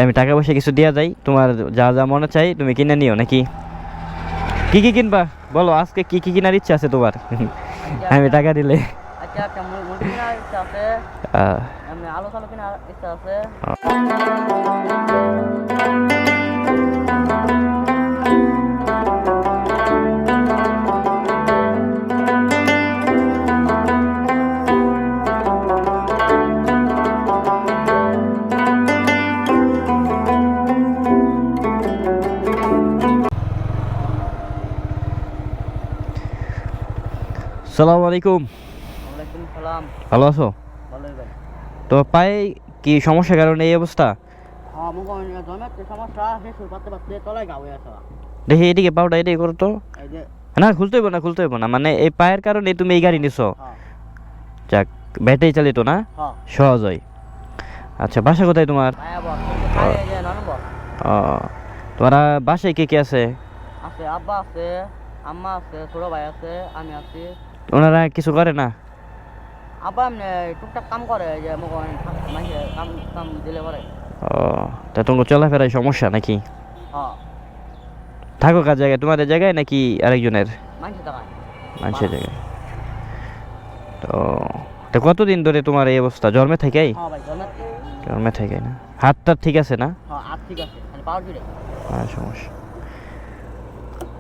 আমি টাকা পয়সা কিছু দেওয়া যাই, তোমার যা যা মনে চাই তুমি কিনে নিও নাকি? কি কি কিনবা বলো, আজকে কি কি কেনার ইচ্ছা আছে তোমার? আমি টাকা দিলে আচ্ছা একটা মুরগি কেনার ইচ্ছা আছে, আহ, এমনি আলু টালু কেনার ইচ্ছা আছে। সালামু আলাইকুম। ওয়ালাইকুম সালাম। ভালো আছো? ভালোই ভাই। তো পায়ে কি সমস্যার কারণে এই অবস্থা? হ্যাঁ মুখ জমের সমস্যা শেষ পাতে পাতে তলায় গা হয়ে আছে। দেখি এদিকে পাউডার এদিকে করো তো। এই যে না খুলতে হইব না, খুলতে হইব না, মানে এই পায়ের কারণে তুমি এই গাড়ি নিছো। হ্যাঁ যাক, ব্যাটারি চালিত না, হ্যাঁ সহজ হয়। আচ্ছা, বাসা কোথায় তোমার? মায়া বল খাই এই যে নম্বর ও, তোমার বাসায় কে কে আছে? আছে, আব্বা আছে, আম্মা আছে, ছোট ভাই আছে, আমি আছি। ওনারা কিছু করে না? আব্বা এমনি টুকটাক কাম করে, এই যে মুখ মানে কাম কাম দিলে করে। ও, তা তোমার চলাফেরায় সমস্যা নাকি? হ্যাঁ থাকো কার জায়গায়, তোমাদের জায়গায় নাকি আরেকজনের? মানুষের টাকায়। মানুষের জায়গায়। তো তা কতদিন ধরে তোমার এই অবস্থা, জন্মে থেকেই? হ্যাঁ ভাই জমের জন্মে থেকে না? হাতটা ঠিক আছে না? হ্যাঁ আর ঠিক আছে, খালি পাওয়ার জুড়ে। সমস্যা।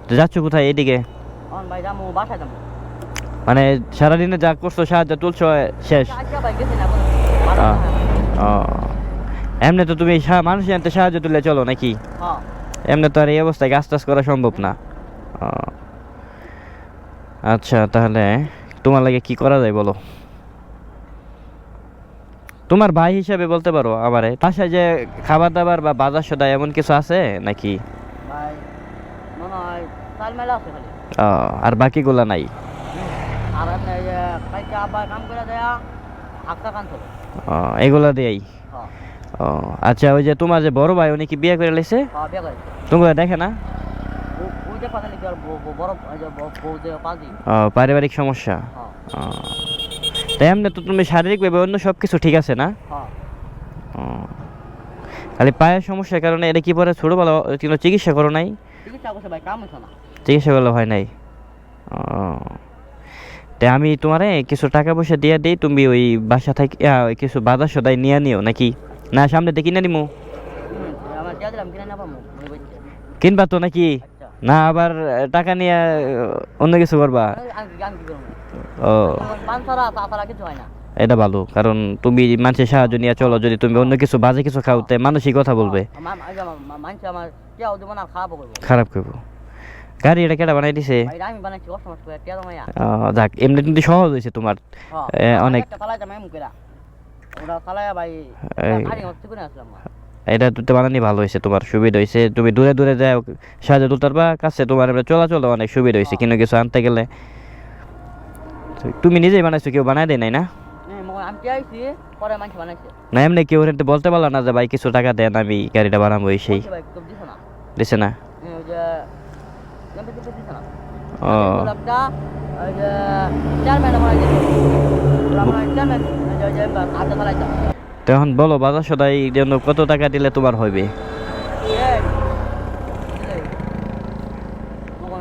তো যাচ্ছ কোথায় এদিকে? ভাই যাবো বাসায় যাবো। মানে সারাদিনে যা করছো, সাহায্য তুলছো, শেষ? আচ্ছা ভাই গেছি না কোনো আহ, ও, এমনি তো তুমি মানুষের হাতে সাহায্য তুলে চলো নাকি? হ্যাঁ এমনি তো আর এই অবস্থায় কাজ টাজ করা সম্ভব না। ও, আচ্ছা, তাহলে তোমার লাগে কি করা যায় বলো? তোমার ভাই হিসাবে বলতে পারো আমারে, বাসায় যে খাবার দাবার বা বাজার সদাই এমন কিছু আছে নাকি? ভাই মনে হয় চাল মেলা আছে খালি। ও, আর বাকিগুলা নাই? আর এমনি এই যে কালকে আব্বা কাম করে দেয়া হাক্কা কান চলে। ও, এগুলা দিয়েই? হ্যাঁ ও, আচ্ছা, ওই যে তোমার যে বড় ভাই উনি কি বিয়ে করে লাইছে? হ্যাঁ বিয়ে করেছে। তোমরা দেখে না? ওই যে কথা নাকি আর বড় এই যে বউ যে পাজি। ও, পারিবারিক সমস্যা। হ্যাঁ ও, তাই এমনি তো তুমি শারীরিকভাবে অন্য সব কিছু ঠিক আছে না? হ্যাঁ ও, খালি পায়ের সমস্যার কারণে এটা কি পরে ছোটবেলা কোনো চিকিৎসা করো নাই? চিকিৎসা করছে ভাই, কাম হচ্ছে না। চিকিৎসা করলে হয় নাই? ও, তাই আমি তোমারে কিছু টাকা পয়সা দিয়ে দিই, তুমি ওই বাসা থেকে ওই কিছু বাজার সদাই নিয়ে নিও নাকি? না সামনে দিয়ে কিনে নিমু? আমার দিয়া দিলাম কিনে না পাবো মনে করছে। কিনবা তো নাকি? আচ্ছা না আবার টাকা নিয়ে অন্য কিছু করবা? আমি কি করবো? ও, পান ছাড়া তাছাড়া কিছু হয় না। এটা ভালো, কারণ তুমি মানুষের সাহায্য নিয়ে চলো, যদি তুমি অন্য কিছু বাজে কিছু খাওতে মানুষই কথা বলবে, মানুষ আমার কেউ দেবো না, খারাপও করবো। খারাপ করবো। গাড়ি এটা কেটা বানাই দিছে? ভাই আমি বানাচ্ছি কষ্ট মষ্ট করে টিয়া মাইয়া। যাক, এমনি কিন্তু সহজ হয়েছে তোমার। অনেক চালাই যাই মুখেরা ওরা চালাই ভাই এই, গাড়ি হচ্ছে করে আসলাম। এটা তো বানানি ভালো হয়েছে, তোমার সুবিধা হয়েছে, তুমি দূরে দূরে যাও সাহায্য তুলতে পারবা, কাছে তোমার এমনি চলাচল অনেক সুবিধা হয়েছে, কিন্তু কিছু আনতে গেলে। তুমি নিজেই বানাইছো, কেউ বানাই দেয় নাই না? আমি চাইছি পরে মানুষ বানাইছে। না এমনি কেউ এমনি বলতে পারলো না যে ভাই কিছু টাকা দেন আমি গাড়িটা বানাবো, এই সেই? ভাই কেউ দিছে না। দিছে না? ওই যে কেমন দিছে না। ও, একটা ওই যে চেয়ারম্যান বানাইছে। চেয়ারম্যান ওই যে আধা চালাইছে। তো এখন বলো বাজার সদাই জন্য কত টাকা দিলে তোমার হবে?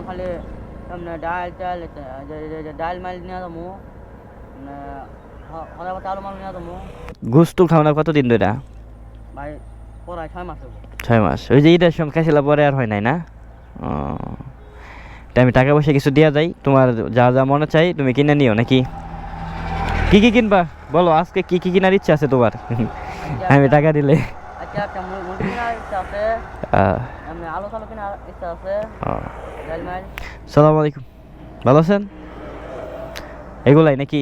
খালি ডাল চাল ডাল মাল নিয়ে যাবো, আলু মাল নিয়ে যাবো। গুস্তু খাও না কতদিন ধরে? ভাই পড়ায় 6 মাস হবো। 6 মাস? ওই যে ঈদের সময় খাইছিলা, পরে আর হয় নাই না? ও, তাই আমি টাকা পয়সা কিছু দেওয়া যাই, তোমার যা যা মনে চাই তুমি কিনে নিও নাকি? কি কি কিনবা বলো, আজকে কি কি কেনার ইচ্ছা আছে তোমার? আমি টাকা দিলে আচ্ছা একটা মুরগি কেনার ইচ্ছা আছে, এমনি আলু টালু কেনার ইচ্ছা আছে, ডাল মাল। সালাম আলাইকুম। ভালো আছেন? এগুলাই নাকি?